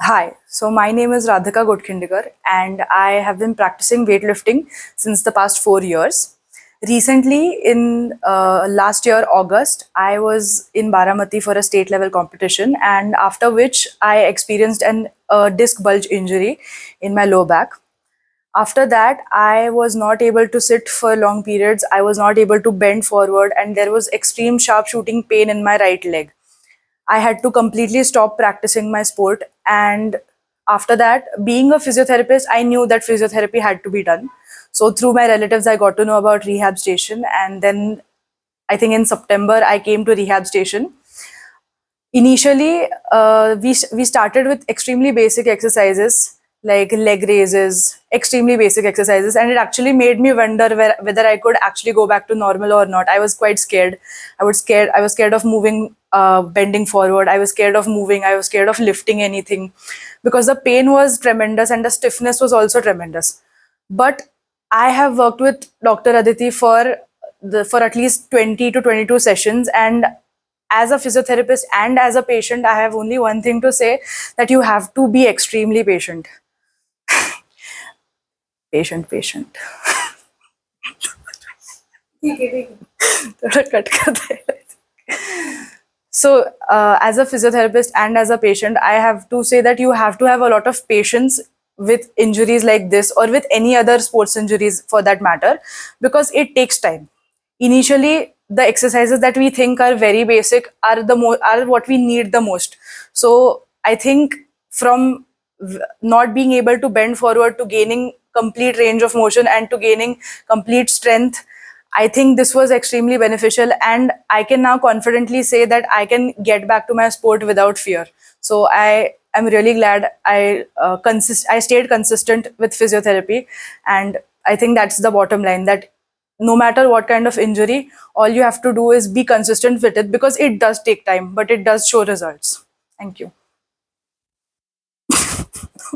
Hi, so my name is Radhika Godkhindikar and I have been practicing weightlifting since the past 4 years. Recently, in last year, August, I was in Baramati for a state level competition, and after which I experienced an disc bulge injury in my lower back. After that, I was not able to sit for long periods, I was not able to bend forward, and there was extreme sharp shooting pain in my right leg. I had to completely stop practicing my sport. And after that, being a physiotherapist, I knew that physiotherapy had to be done. So through my relatives, I got to know about rehab station. And then I think in September, I came to rehab station. Initially, we started with extremely basic exercises like leg raises, extremely basic exercises, and it actually made me wonder whether I could actually go back to normal or not. I was quite scared. I was scared of moving, bending forward. I was scared of moving. I was scared of lifting anything because the pain was tremendous and the stiffness was also tremendous. But I have worked with Dr. Aditi for at least 20 to 22 sessions, and as a physiotherapist and as a patient, I have only one thing to say, that you have to be extremely patient. Patient. थोड़ा cut कर दे. So, as a physiotherapist and as a patient, I have to say that you have to have a lot of patience with injuries like this or with any other sports injuries for that matter, because it takes time. Initially, the exercises that we think are very basic are what we need the most. So, I think from not being able to bend forward to gaining complete range of motion and to gaining complete strength, I think this was extremely beneficial, and I can now confidently say that I can get back to my sport without fear. So I am really glad I stayed consistent with physiotherapy, and I think that's the bottom line, that no matter what kind of injury, all you have to do is be consistent with it, because it does take time, but it does show results. Thank you.